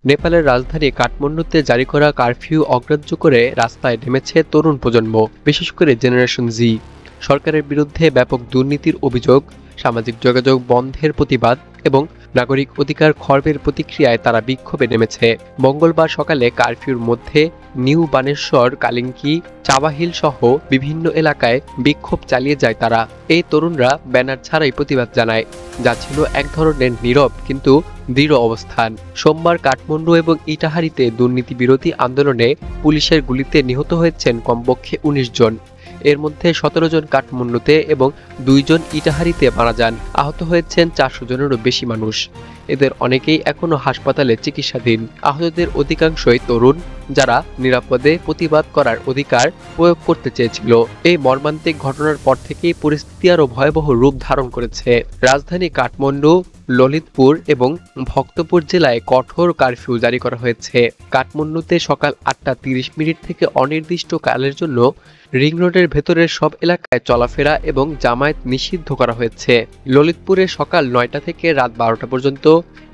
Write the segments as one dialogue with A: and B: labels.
A: নেপালের রাজধানী কাঠমান্ডুতে জারি করা কারফিউ অগ্রাহ্য করে রাস্তায় নেমেছে তরুণ প্রজন্ম, বিশেষ করে জেনারেশন জি। সরকারের বিরুদ্ধে ব্যাপক দুর্নীতির অভিযোগ, সামাজিক যোগাযোগ বন্ধের প্রতিবাদ এবং নাগরিক অধিকার খর্বের প্রতিক্রিয়ায় তারা বিক্ষোভে নেমেছে। মঙ্গলবার সকালে কারফিউর মধ্যে নিউ বানেশ্বর, কালিঙ্কি, চাওয়াহিল সহ বিভিন্ন এলাকায় বিক্ষোভ চালিয়ে যায় তারা। এই তরুণরা ব্যানার ছাড়াই প্রতিবাদ জানায়, যা ছিল এক ধরনের নীরব কিন্তু দৃঢ় অবস্থান। সোমবার কাঠমান্ডু এবং ইটাহারিতে দুর্নীতি বিরোধী আন্দোলনে পুলিশের গুলিতে নিহত হয়েছেন কমপক্ষে ১৯ জন। এর মধ্যে ১৭ জন কাঠমান্ডুতে এবং ২ জন ইটাহারিতে মারা যান। আহত হয়েছেন ৪০০ জনেরও বেশি মানুষ। এদের অনেকেই এখনো হাসপাতালে চিকিৎসাধীন। আহতদের অধিকাংশই তরুণ, যারা নিরাপদে প্রতিবাদ করার অধিকার প্রয়োগ করতে চেয়েছিল। এই মর্মান্তিক ঘটনার পর থেকেই পরিস্থিতি আরো ভয়াবহ রূপ ধারণ করেছে। রাজধানী কাঠমান্ডু, ললিতপুর এবং ভক্তপুর জেলায় কঠোর কারফিউ জারি করা হয়েছে। কাঠমান্ডুতে সকাল ৮টা ৩০ থেকে অনির্দিষ্ট কালের জন্য রিং রোডের ভেতরের সব এলাকায় চলাফেরা এবং জামায়াত নিষিদ্ধ করা হয়েছে। ললিতপুরে সকাল ৯টা থেকে রাত ১২টা পর্যন্ত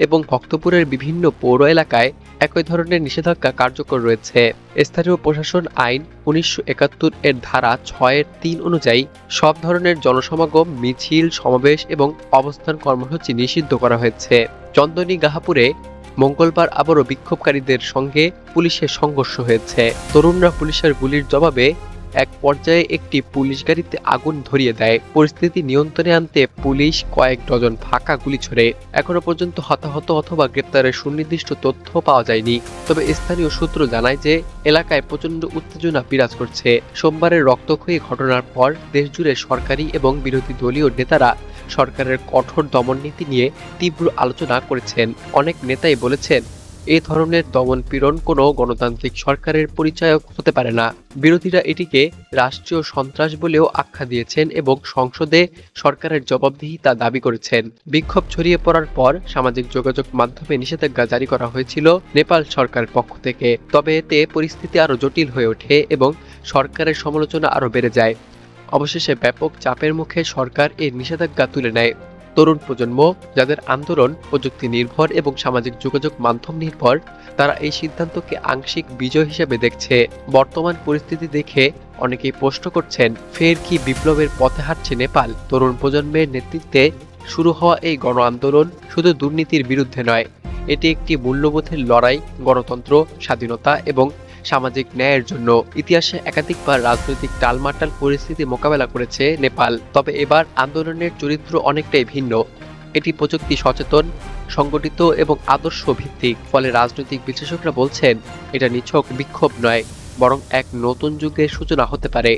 A: এবং ভক্তপুরের বিভিন্ন পৌর এলাকায় একই ধরনের নিষেধাজ্ঞা কার্যকর রয়েছে। স্থানীয় প্রশাসন আইন ১৯৭১ এর ধারা ৬-৩ অনুযায়ী সব ধরনের জনসমাগম, মিছিল, সমাবেশ এবং অবস্থান কর্মসূচি নিষিদ্ধ করা হয়েছে। চন্দনী গাহাপুরে মঙ্গলবার আবারও বিক্ষোভকারীদের সঙ্গে পুলিশের সংঘর্ষ হয়েছে। তরুণরা পুলিশের গুলির জবাবে এক পর্যায়ে একটি পুলিশ গাড়িতে আগুন ধরিয়ে দেয়। পরিস্থিতি নিয়ন্ত্রণে আনতে পুলিশ কয়েক ডজন ফাঁকা গুলি ছোড়ে। এখনো পর্যন্ত হতাহত অথবা গ্রেপ্তারের সুনির্দিষ্ট তথ্য পাওয়া যায়নি। তবে স্থানীয় সূত্র জানায় যে এলাকায় প্রচণ্ড উত্তেজনা বিরাজ করছে। সোমবারের রক্তক্ষয়ী ঘটনার পর দেশজুড়ে সরকারি এবং বিরোধী দলীয় নেতারা সরকারের কঠোর দমননীতি নিয়ে তীব্র আলোচনা করেছেন। অনেক নেতাই বলেছেন, এই ধরনের দমন পীড়ন কোনো গণতান্ত্রিক সরকারের পরিচায়ক হতে পারে না। বিরোধীরা এটিকে রাষ্ট্রীয় সন্ত্রাস বলেও আখ্যা দিয়েছেন এবং সংসদে সরকারের জবাবদিহিতা দাবি করেছেন। বিক্ষোভ ছড়িয়ে পড়ার পর সামাজিক যোগাযোগ মাধ্যমে নিষেধাজ্ঞা জারি করা হয়েছিল নেপাল সরকারের পক্ষ থেকে। তবে এতে পরিস্থিতি আরো জটিল হয়ে ওঠে এবং সরকারের সমালোচনা আরো বেড়ে যায়। অবশেষে ব্যাপক চাপের মুখে সরকার এই নিষেধাজ্ঞা তুলে নেয়। তরুণ প্রজন্ম, যাদের আন্দোলন প্রযুক্তি নির্ভর এবং সামাজিক যোগাযোগ মাধ্যম নির্ভর, তারা এই সিদ্ধান্তকে আংশিক বিজয় হিসেবে দেখছে। বর্তমান পরিস্থিতি দেখে অনেকেই প্রশ্ন করছেন, ফের কি বিপ্লবের পথে হাঁটছে নেপাল? তরুণ প্রজন্মের নেতৃত্বে শুরু হওয়া এই গণ আন্দোলন শুধু দুর্নীতির বিরুদ্ধে নয়, এটি একটি মূল্যবোধের লড়াই, গণতন্ত্র, স্বাধীনতা এবং সামাজিক ন্যায়ের জন্য। ইতিহাসে একাধিকবার রাজনৈতিক টালমাটাল পরিস্থিতি মোকাবেলা করেছে নেপাল, তবে এবার আন্দোলনের চরিত্র অনেকটাই ভিন্ন। এটি প্রযুক্তি সচেতন, সংগঠিত এবং আদর্শ ভিত্তিক। ফলে রাজনৈতিক বিশ্লেষকরা বলছেন, এটা নিছক বিক্ষোভ নয়, বরং এক নতুন যুগের সূচনা হতে পারে।